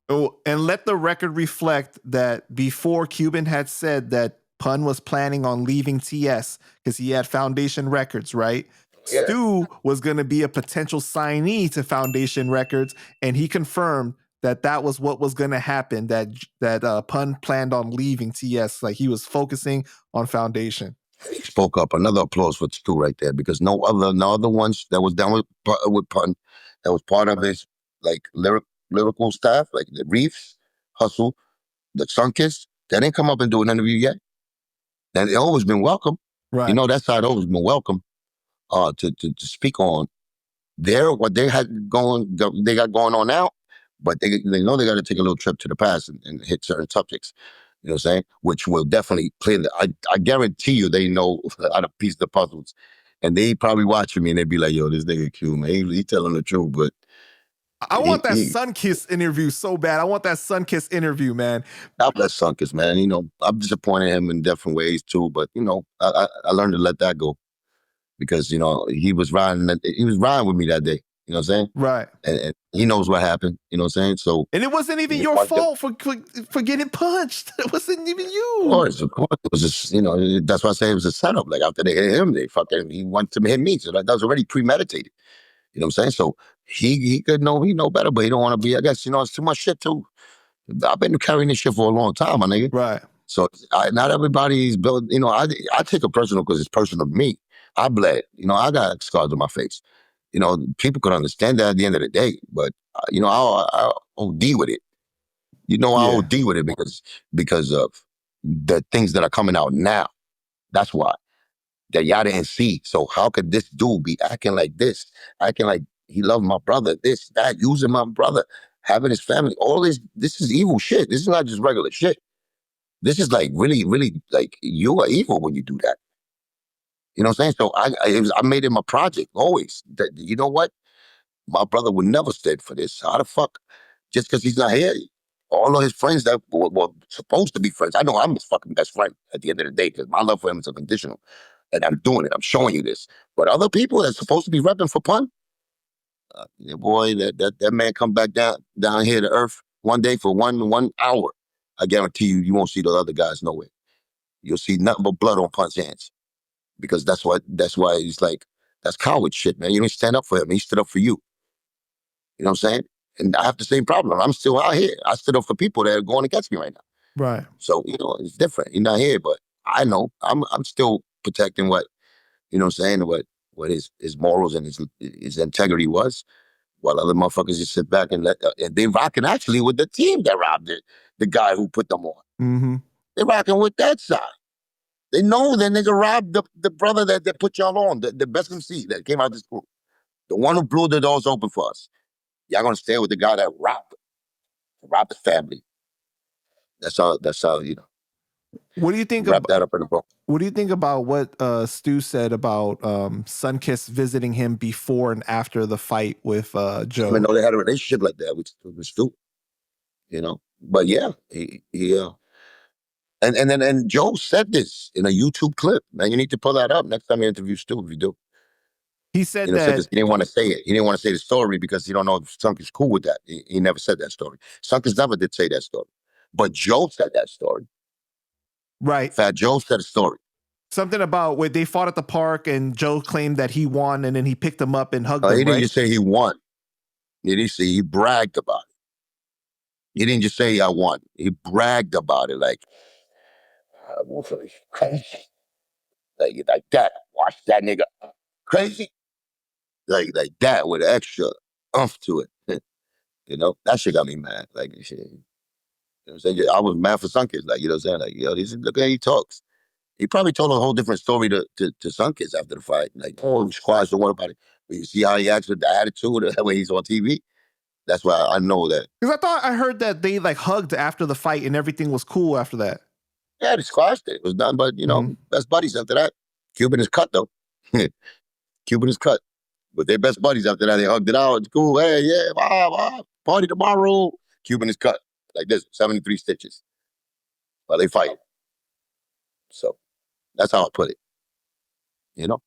Oh, and let the record reflect that before Cuban had said that Pun was planning on leaving TS because he had Foundation Records, right? Yeah. Stu was going to be a potential signee to Foundation Records, and he confirmed that that was what was going to happen. That Pun planned on leaving TS, like he was focusing on Foundation. He spoke up. Another applause for Stu right there, because no other ones that was down with Pun, that was part of his like lyrical staff, like the Reefs, Hustle, the Sunkiss, they didn't come up and do an interview yet. And they always been welcome. Right. You know, that side always been welcome to speak on what they had going, they got going on now, but they know they got to take a little trip to the past and hit certain subjects. You know what I'm saying? Which will definitely play. I guarantee you they know how to piece the puzzles, and they probably watching me and they'd be like, "Yo, this nigga Q, man, he telling the truth." But I want that Sunkiss interview so bad. I want that Sunkiss interview, man. God bless Sunkiss, man. You know, I'm disappointed in him in different ways too, but you know, I learned to let that go, because you know he was riding with me that day. You know what I'm saying? Right. And he knows what happened. You know what I'm saying? So, and it wasn't even your fault for getting punched. It wasn't even you. Of course. It was just, you know, that's why I say it was a setup. Like after they hit him, he wanted to hit me. So that was already premeditated. You know what I'm saying? So he could know, he know better, but he don't want to be, I guess, you know, it's too much shit too. I've been carrying this shit for a long time, my nigga. Right. So not everybody's built, you know, I take it personal because it's personal to me. I bled, you know, I got scars on my face. You know, people could understand that at the end of the day, but you know, I'll OD with it. You know, I'll OD with it because of the things that are coming out now. That's why. That y'all didn't see. So how could this dude be acting like this? Acting like he loved my brother, this, that, using my brother, having his family, all this is evil shit. This is not just regular shit. This is like really, really, like, you are evil when you do that. You know what I'm saying? So I made him a project always. That, you know what? My brother would never stand for this. How the fuck? Just because he's not here, all of his friends that were supposed to be friends. I know I'm his fucking best friend at the end of the day, because my love for him is unconditional. And I'm doing it. I'm showing you this. But other people that's supposed to be repping for Pun, boy, that man come back down here to earth one day for 1 hour. I guarantee you won't see the other guys nowhere. You'll see nothing but blood on Pun's hands. Because that's why he's like, that's coward shit, man. You didn't stand up for him. He stood up for you. You know what I'm saying? And I have the same problem. I'm still out here. I stood up for people that are going against me right now. Right. So, you know, it's different. You're not here, but I know I'm still protecting what, you know what I'm saying, what his morals and his integrity was, while other motherfuckers just sit back and and they rocking actually with the team that robbed it, the guy who put them on. Mm-hmm. They rocking with that side. They know that nigga robbed the brother that put y'all on, the best MC that came out of this group. The one who blew the doors open for us. Y'all gonna stay with the guy that robbed the family. That's how, you know. What do you think wrap that up in a book? What do you think about what Stu said about Sunkiss visiting him before and after the fight with Joe? I mean, know they had a relationship like that with Stu, you know. But yeah, he and Joe said this in a YouTube clip. Man, you need to pull that up next time you interview Stu, if you do. He said Said that this, he didn't want to say it. He didn't want to say the story because he don't know if Sunk is cool with that. He never said that story. Sunk never did say that story. But Joe said that story. Right. Fat Joe said a story. Something about where they fought at the park and Joe claimed that he won, and then he picked him up and hugged him, He didn't right? just say he won. He didn't say, he bragged about it. He didn't just say I won. He bragged about it like crazy. Like that. Watch that nigga crazy. Like that with extra umph to it. You know, that shit got me mad. Like shit. You know what I'm saying? I was mad for Sunkiss. Like, you know what I'm saying? Like, yo, look at how he talks. He probably told a whole different story to Sunkiss after the fight. Like, oh, squash, don't worry about it. But you see how he acts with the attitude when he's on TV? That's why I know that. Because I heard that they like hugged after the fight and everything was cool after that. Yeah, they squashed it. It was done, but you know, best buddies after that. Cuban is cut though. Cuban is cut. But they're best buddies after that. They hugged it out. It's cool. Hey, yeah, party tomorrow. Cuban is cut. Like this, 73 stitches. While they fight. So that's how I put it. You know?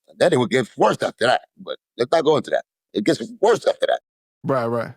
And then it would get worse after that. But let's not go into that. It gets worse after that. Right, right.